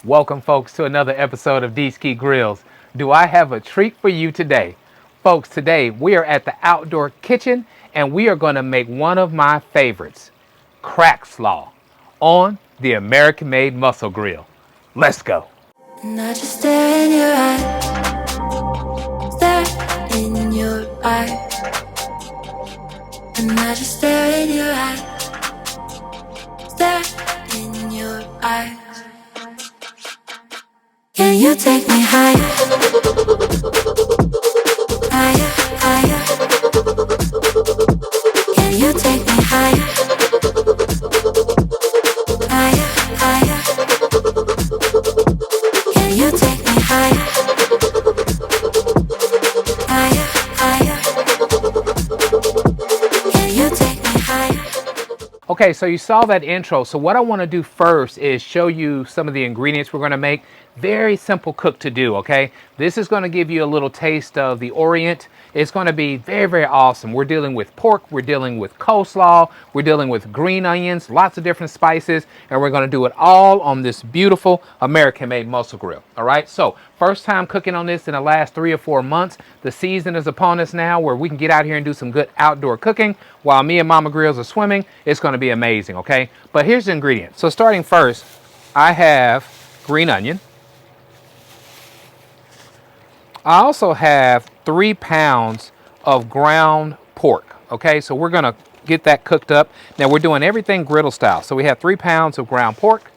Welcome, folks, to another episode of Dski Grills. Do I have a treat for you today? Folks, today we are at the outdoor kitchen and we are going to make one of my favorites, crack slaw, on the American-made muscle grill. Let's go. And I just stare in your eyes, stare in your eyes. And I just stare in your eyes, stare in your eyes. Can you take me higher, higher, higher? Can you take me higher, higher, higher? Can you take me higher, higher, higher? Can you take me higher? Okay, so you saw that intro. So what I want to do first is show you some of the ingredients we're going to make. Very simple cook to do, okay? This is going to give you a little taste of the Orient. It's going to be very, very awesome. We're dealing with pork, we're dealing with coleslaw, we're dealing with green onions, lots of different spices, and we're going to do it all on this beautiful American-made muscle grill, all right? So first time cooking on this in the last 3 or 4 months. The season is upon us now where we can get out here and do some good outdoor cooking while me and Mama Grills are swimming. It's going to be amazing, okay? But here's the ingredients. So starting first, I have green onion. I also have 3 pounds of ground pork. Okay, so we're gonna get that cooked up. Now we're doing everything griddle style. So we have 3 pounds of ground pork.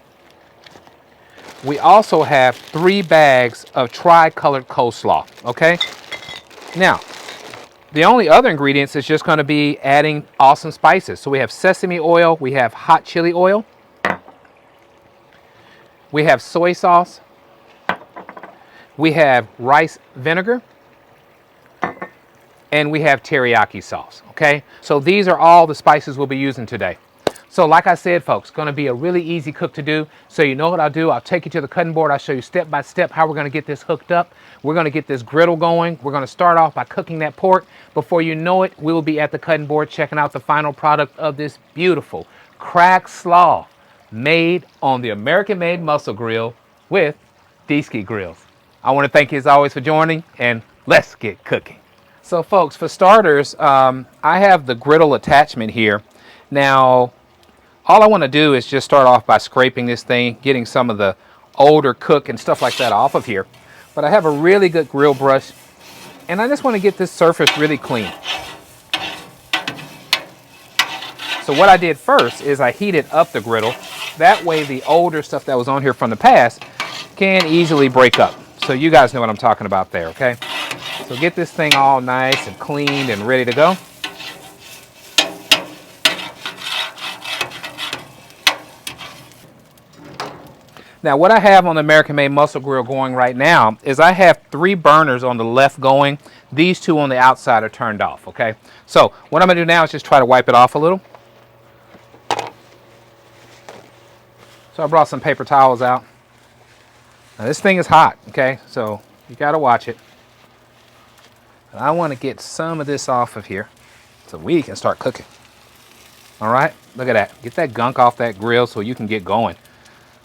We also have 3 bags of tri-colored coleslaw. Okay, now the only other ingredients is just gonna be adding awesome spices. So we have sesame oil, we have hot chili oil, we have soy sauce, we have rice vinegar, and we have teriyaki sauce, okay? So these are all the spices we'll be using today. So like I said, folks, gonna be a really easy cook to do. So you know what I'll do? I'll take you to the cutting board. I'll show you step by step how we're gonna get this hooked up. We're gonna get this griddle going. We're gonna start off by cooking that pork. Before you know it, we will be at the cutting board checking out the final product of this beautiful crack slaw made on the American-made muscle grill with Dski Grills. I want to thank you as always for joining, and let's get cooking. So folks, for starters, I have the griddle attachment here. Now, all I want to do is just start off by scraping this thing, getting some of the older cook and stuff like that off of here. But I have a really good grill brush, and I just want to get this surface really clean. So what I did first is I heated up the griddle. That way the older stuff that was on here from the past can easily break up. So you guys know what I'm talking about there, okay? So get this thing all nice and cleaned and ready to go. Now what I have on the American-made muscle grill going right now is I have 3 burners on the left going. These 2 on the outside are turned off, okay? So what I'm gonna do now is just try to wipe it off a little. So I brought some paper towels out. Now this thing is hot, okay? So you gotta watch it. And I wanna get some of this off of here so we can start cooking. All right, look at that. Get that gunk off that grill so you can get going,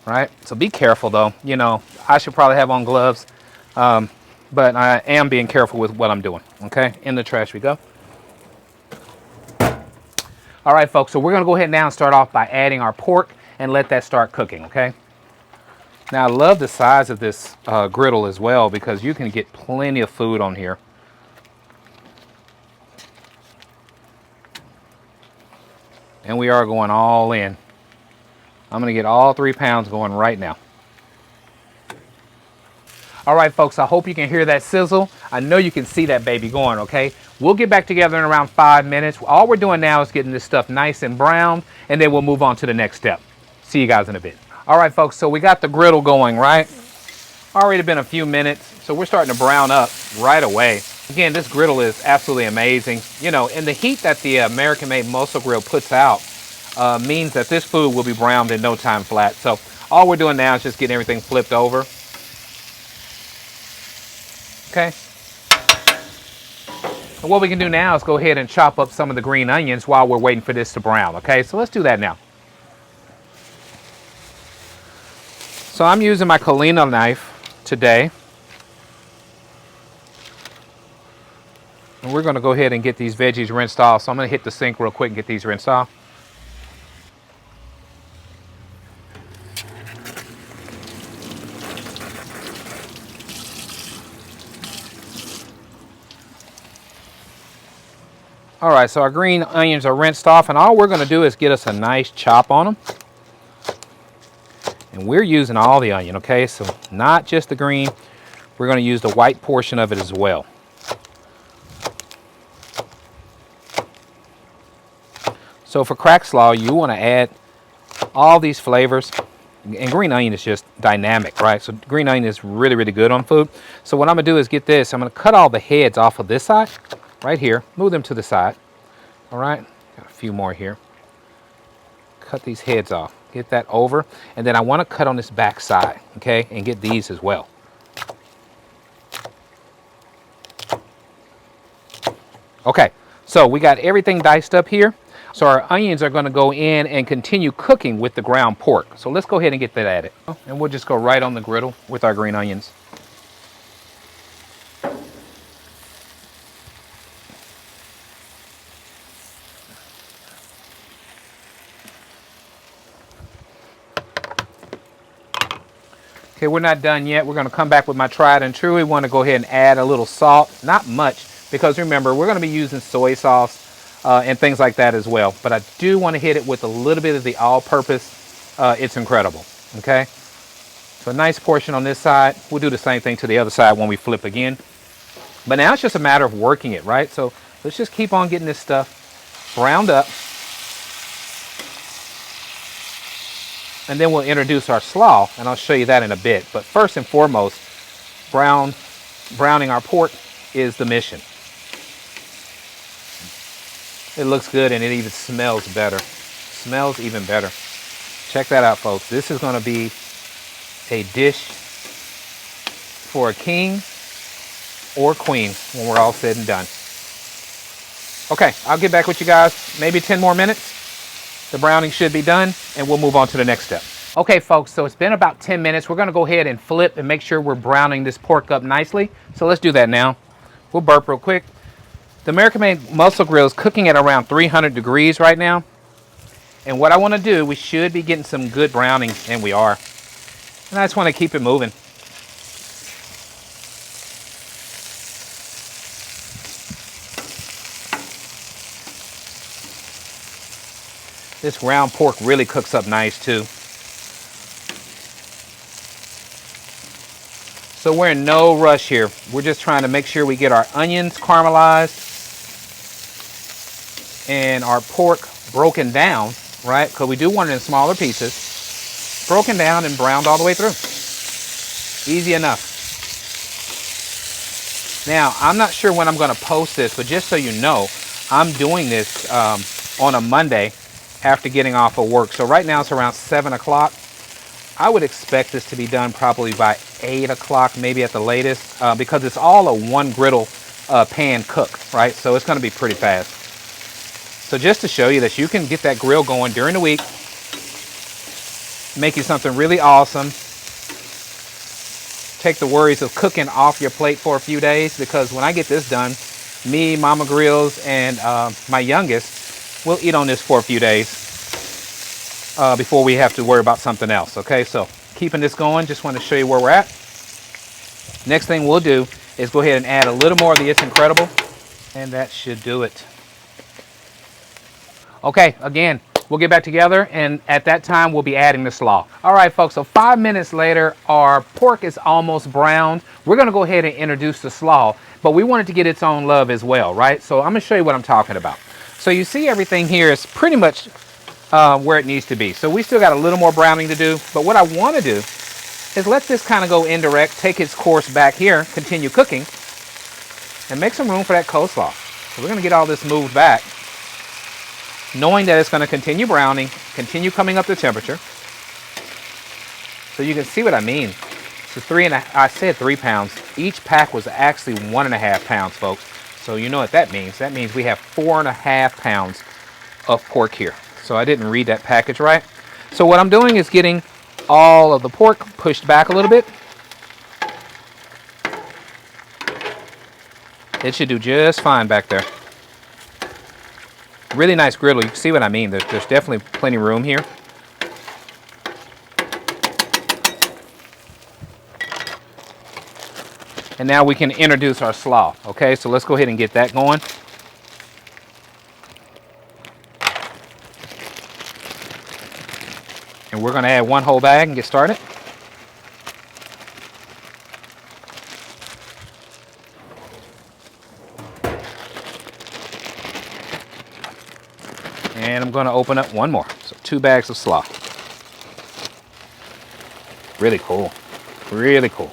all right? So be careful though. You know, I should probably have on gloves, but I am being careful with what I'm doing, okay? In the trash we go. All right, folks, so we're gonna go ahead now and start off by adding our pork and let that start cooking, okay? Now, I love the size of this griddle as well because you can get plenty of food on here. And we are going all in. I'm going to get all 3 pounds going right now. All right, folks, I hope you can hear that sizzle. I know you can see that baby going, okay? We'll get back together in around 5 minutes. All we're doing now is getting this stuff nice and brown, and then we'll move on to the next step. See you guys in a bit. All right, folks, so we got the griddle going, right? Already been a few minutes, so we're starting to brown up right away. Again, this griddle is absolutely amazing. You know, and the heat that the American-made muscle grill puts out means that this food will be browned in no time flat. So all we're doing now is just getting everything flipped over. Okay. And what we can do now is go ahead and chop up some of the green onions while we're waiting for this to brown. Okay, so let's do that now. So I'm using my Colina knife today. And we're going to go ahead and get these veggies rinsed off. So I'm going to hit the sink real quick and get these rinsed off. All right, so our green onions are rinsed off, and all we're going to do is get us a nice chop on them. And we're using all the onion, okay? So not just the green. We're going to use the white portion of it as well. So for crack slaw, you want to add all these flavors. And green onion is just dynamic, right? So green onion is really, really good on food. So what I'm going to do is get this. I'm going to cut all the heads off of this side, right here. Move them to the side. All right, got a few more here. Cut these heads off. Get that over. And then I want to cut on this back side, okay? And get these as well. Okay, so we got everything diced up here. So our onions are going to go in and continue cooking with the ground pork. So let's go ahead and get that at it. And we'll just go right on the griddle with our green onions. Okay, we're not done yet. We're going to come back with my tried and true. We want to go ahead and add a little salt. Not much, because remember, we're going to be using soy sauce and things like that as well. But I do want to hit it with a little bit of the all-purpose. It's incredible, okay? So a nice portion on this side. We'll do the same thing to the other side when we flip again. But now it's just a matter of working it, right? So let's just keep on getting this stuff browned up. And then we'll introduce our slaw, and I'll show you that in a bit. But first and foremost, browning our pork is the mission. It looks good, and it even smells better. Smells even better. Check that out, folks. This is going to be a dish for a king or queen when we're all said and done. Okay, I'll get back with you guys maybe 10 more minutes. The browning should be done, and we'll move on to the next step. Okay, folks, so it's been about 10 minutes. We're going to go ahead and flip and make sure we're browning this pork up nicely. So let's do that now. We'll burp real quick. The American-made muscle grill is cooking at around 300 degrees right now. And what I want to do, we should be getting some good browning, and we are. And I just want to keep it moving. This ground pork really cooks up nice too. So we're in no rush here. We're just trying to make sure we get our onions caramelized and our pork broken down, right? Because we do want it in smaller pieces. Broken down and browned all the way through. Easy enough. Now, I'm not sure when I'm going to post this, but just so you know, I'm doing this on a Monday after getting off of work. So right now it's around 7 o'clock. I would expect this to be done probably by 8 o'clock, maybe at the latest, because it's all a one griddle pan cook, right? So it's going to be pretty fast. So just to show you that you can get that grill going during the week, make you something really awesome, take the worries of cooking off your plate for a few days, because when I get this done, me, Mama Grills, and my youngest, we'll eat on this for a few days before we have to worry about something else, okay? So keeping this going, just want to show you where we're at. Next thing we'll do is go ahead and add a little more of the It's Incredible, and that should do it. Okay, again, we'll get back together, and at that time, we'll be adding the slaw. All right, folks, so 5 minutes later, our pork is almost browned. We're going to go ahead and introduce the slaw, but we want it to get its own love as well, right? So I'm going to show you what I'm talking about. So you see everything here is pretty much where it needs to be. So we still got a little more browning to do, but what I want to do is let this kind of go indirect, take its course back here, continue cooking, and make some room for that coleslaw. So we're going to get all this moved back, knowing that it's going to continue browning, continue coming up the temperature. So you can see what I mean. So I said 3 pounds. Each pack was actually 1.5 pounds, folks. So you know what that means. That means we have 4.5 pounds of pork here. So I didn't read that package right. So what I'm doing is getting all of the pork pushed back a little bit. It should do just fine back there. Really nice griddle. You can see what I mean. There's definitely plenty of room here. And now we can introduce our slaw. Okay, so let's go ahead and get that going. And we're going to add one whole bag and get started. And I'm going to open up one more. So 2 bags of slaw. Really cool. Really cool.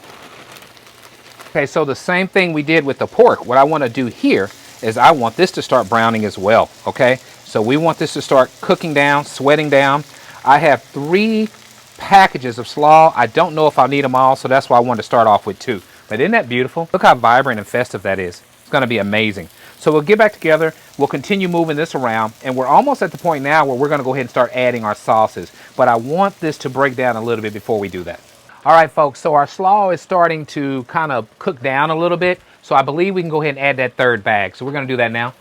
Okay, so the same thing we did with the pork. What I want to do here is I want this to start browning as well. Okay, so we want this to start cooking down, sweating down. I have 3 packages of slaw. I don't know if I'll need them all, so that's why I wanted to start off with 2. But isn't that beautiful? Look how vibrant and festive that is. It's going to be amazing. So we'll get back together. We'll continue moving this around, and we're almost at the point now where we're going to go ahead and start adding our sauces. But I want this to break down a little bit before we do that. All right, folks, so our slaw is starting to kind of cook down a little bit. So I believe we can go ahead and add that 3rd bag. So we're going to do that now.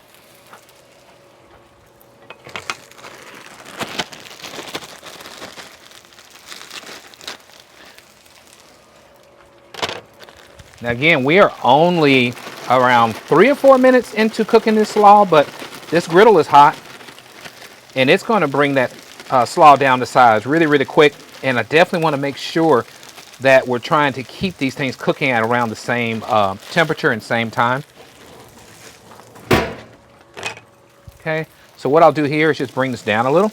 Now again, we are only around 3 or 4 minutes into cooking this slaw, but this griddle is hot and it's going to bring that slaw down to size really, really quick. And I definitely want to make sure that we're trying to keep these things cooking at around the same temperature and same time. Okay, so what I'll do here is just bring this down a little,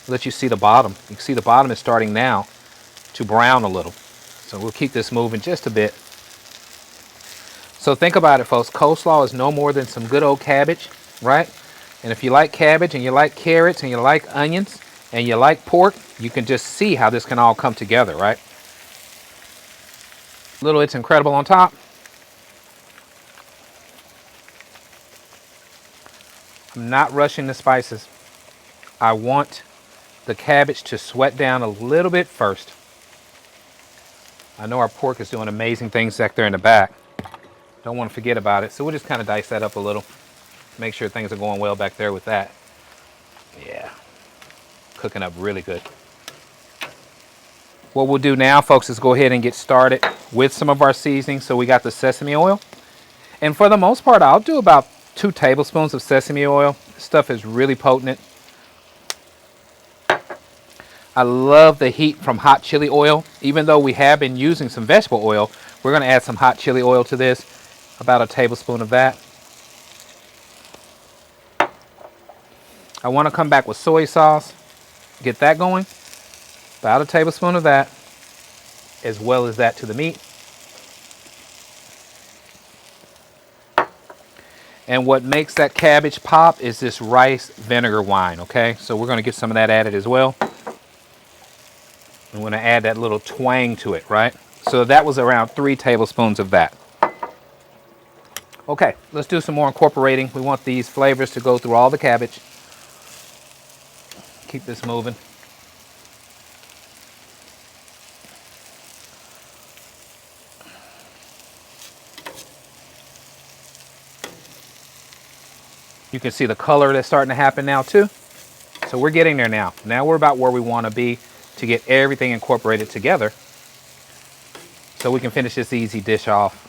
let you see the bottom. You can see the bottom is starting now to brown a little. So we'll keep this moving just a bit. So think about it, folks. Coleslaw is no more than some good old cabbage, right? And if you like cabbage and you like carrots and you like onions and you like pork, you can just see how this can all come together, right? Little It's Incredible on top. I'm not rushing the spices. I want the cabbage to sweat down a little bit first. I know our pork is doing amazing things back there in the back. Don't want to forget about it. So we'll just kind of dice that up a little. Make sure things are going well back there with that. Yeah, cooking up really good. What we'll do now, folks, is go ahead and get started with some of our seasoning. So we got the sesame oil. And for the most part, I'll do about 2 tablespoons of sesame oil. This stuff is really potent. I love the heat from hot chili oil. Even though we have been using some vegetable oil, we're going to add some hot chili oil to this. About a tablespoon of that. I want to come back with soy sauce. Get that going. About a tablespoon of that, as well as that to the meat. And what makes that cabbage pop is this rice vinegar wine, okay? So we're going to get some of that added as well. I'm going to add that little twang to it, right? So that was around 3 tablespoons of that. Okay, let's do some more incorporating. We want these flavors to go through all the cabbage. Keep this moving. You can see the color that's starting to happen now too. So we're getting there now. Now we're about where we want to be to get everything incorporated together so we can finish this easy dish off.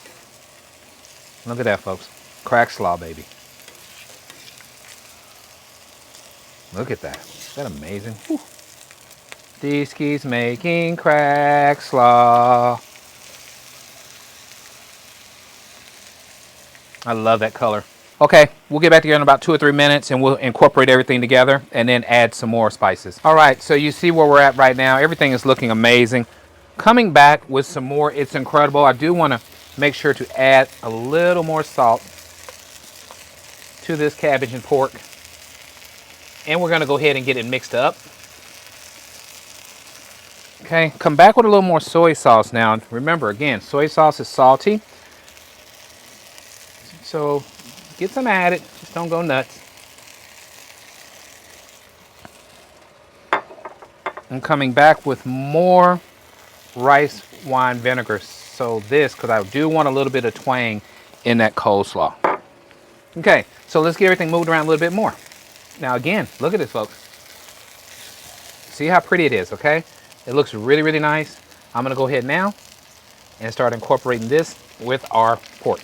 Look at that, folks. Cracked slaw, baby. Look at that. Is that amazing? Dski's making cracked slaw. I love that color. Okay, we'll get back together in about 2 or 3 minutes and we'll incorporate everything together and then add some more spices. All right, so you see where we're at right now. Everything is looking amazing. Coming back with some more It's Incredible. I do want to make sure to add a little more salt to this cabbage and pork. And we're going to go ahead and get it mixed up. Okay, come back with a little more soy sauce now. Remember, again, soy sauce is salty. So get some added, just don't go nuts. I'm coming back with more rice wine vinegar. So this, because I do want a little bit of twang in that coleslaw. Okay, so let's get everything moved around a little bit more. Now again, look at this, folks. See how pretty it is, okay? It looks really, really nice. I'm gonna go ahead now and start incorporating this with our pork.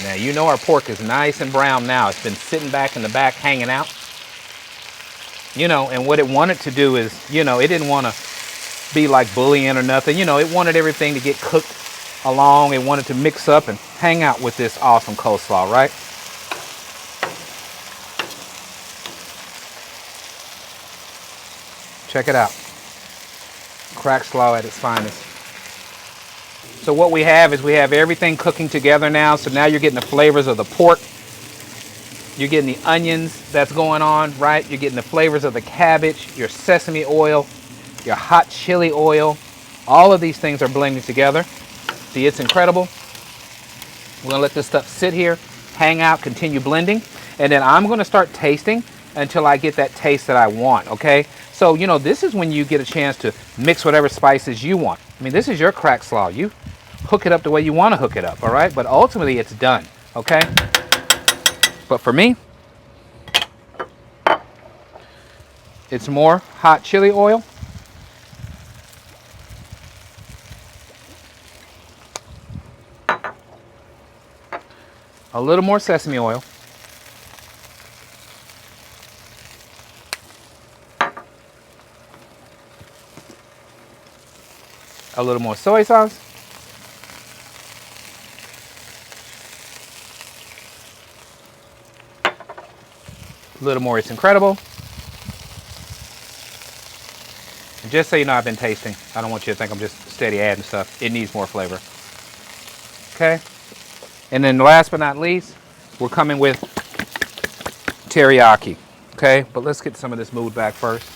Now you know our pork is nice and brown now. It's been sitting back in the back hanging out. You know, and what it wanted to do is, you know, it didn't want to be like bullying or nothing. You know, it wanted everything to get cooked along. It wanted to mix up and hang out with this awesome coleslaw, right? Check it out. Cracked slaw at its finest. So what we have is we have everything cooking together now. So now you're getting the flavors of the pork. You're getting the onions that's going on, right? You're getting the flavors of the cabbage, your sesame oil, your hot chili oil. All of these things are blending together. See, it's incredible. We're gonna let this stuff sit here, hang out, continue blending. And then I'm gonna start tasting until I get that taste that I want, okay? So, you know, this is when you get a chance to mix whatever spices you want. I mean, this is your cracked slaw. You hook it up the way you want to hook it up, all right? But ultimately, it's done, okay? But for me, it's more hot chili oil. A little more sesame oil. A little more soy sauce. A little more It's Incredible. And just so you know, I've been tasting. I don't want you to think I'm just steady adding stuff. It needs more flavor. Okay. And then last but not least, we're coming with teriyaki. Okay. But let's get some of this moved back first.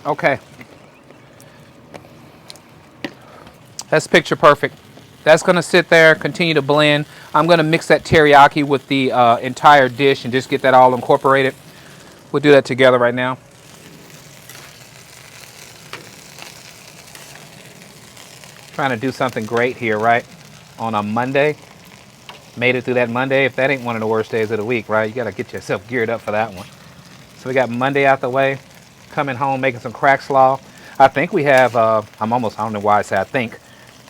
Okay. That's picture perfect. That's going to sit there, continue to blend. I'm going to mix that teriyaki with the entire dish and just get that all incorporated. We'll do that together right now. Trying to do something great here, right? On a Monday. Made it through that Monday. If that ain't one of the worst days of the week, right? You got to get yourself geared up for that one. So we got Monday out the way. Coming home, making some cracked slaw. I think we have, I don't know why I say I think.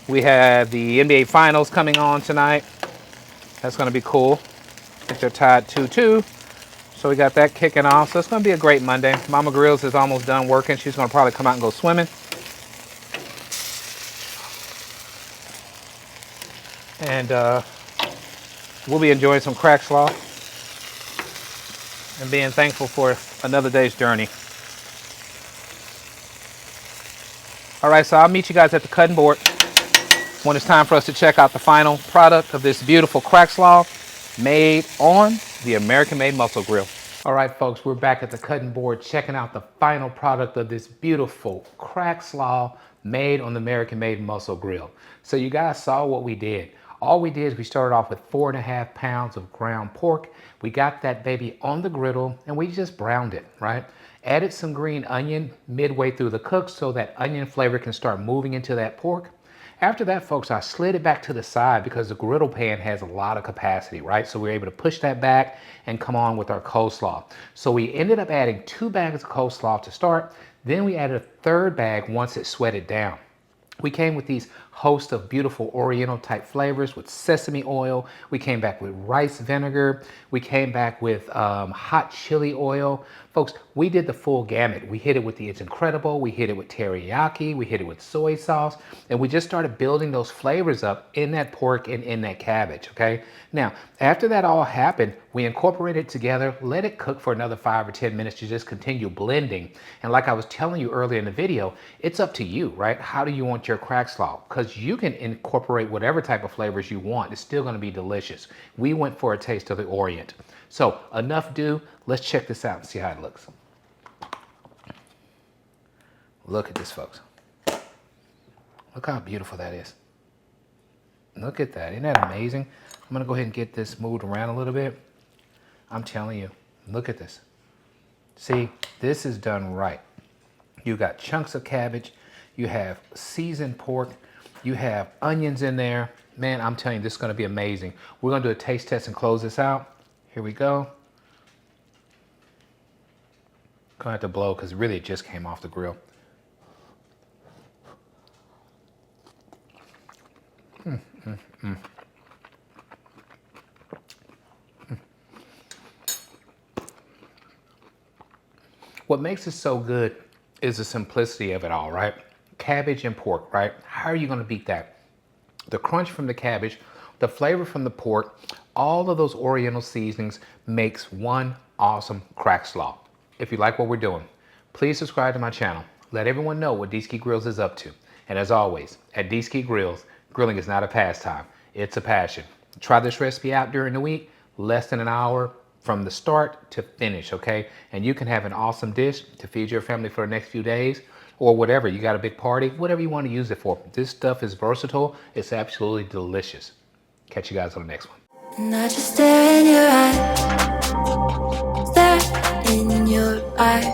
We have the NBA Finals coming on tonight. That's going to be cool. I think they're tied 2-2. So we got that kicking off. So it's going to be a great Monday. Mama Grills is almost done working. She's going to probably come out and go swimming. And we'll be enjoying some cracked slaw and being thankful for another day's journey. All right, so I'll meet you guys at the cutting board when it's time for us to check out the final product of this beautiful cracked slaw made on the American-made muscle grill. All right, folks, we're back at the cutting board checking out the final product of this beautiful cracked slaw made on the American-made muscle grill. So you guys saw what we did. All we did is we started off with 4.5 pounds of ground pork. We got that baby on the griddle and we just browned it, right? Added some green onion midway through the cook so that onion flavor can start moving into that pork. After that, folks, I slid it back to the side because the griddle pan has a lot of capacity, right? So we were able to push that back and come on with our coleslaw. So we ended up adding 2 bags of coleslaw to start. Then we added a 3rd bag once it sweated down. We came with these host of beautiful oriental type flavors with sesame oil. We came back with rice vinegar. We came back with hot chili oil. Folks, we did the full gamut. We hit it with the It's Incredible. We hit it with teriyaki. We hit it with soy sauce. And we just started building those flavors up in that pork and in that cabbage, okay? Now, after that all happened, we incorporated it together, let it cook for another 5 or 10 minutes to just continue blending. And like I was telling you earlier in the video, it's up to you, right? How do you want your cracked slaw? Because because you can incorporate whatever type of flavors you want. It's still going to be delicious. We went for a taste of the Orient. So enough do. Let's check this out and see how it looks. Look at this, folks. Look how beautiful that is. Look at that. Isn't that amazing? I'm going to go ahead and get this moved around a little bit. I'm telling you, look at this. See, this is done right. You got chunks of cabbage. You have seasoned pork. You have onions in there. Man, I'm telling you, this is going to be amazing. We're going to do a taste test and close this out. Here we go. Going to have to blow because really it just came off the grill. What makes it so good is the simplicity of it all, right? Cabbage and pork, right? How are you going to beat that? The crunch from the cabbage, the flavor from the pork, all of those Oriental seasonings makes one awesome crack slaw. If you like what we're doing, please subscribe to my channel. Let everyone know what Dski Grills is up to. And as always, at Dski Grills, grilling is not a pastime, it's a passion. Try this recipe out during the week, less than an hour from the start to finish, okay? And you can have an awesome dish to feed your family for the next few days or whatever. You got a big party, whatever you want to use it for. This stuff is versatile. It's absolutely delicious. Catch you guys on the next one. And I just stare in your eyes, stare in your eyes.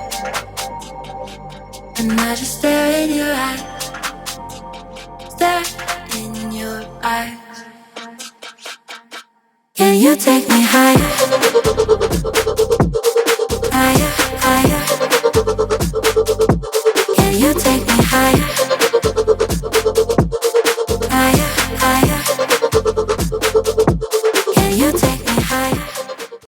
And I just stare in your eyes, stare in your eyes. Can you take me higher?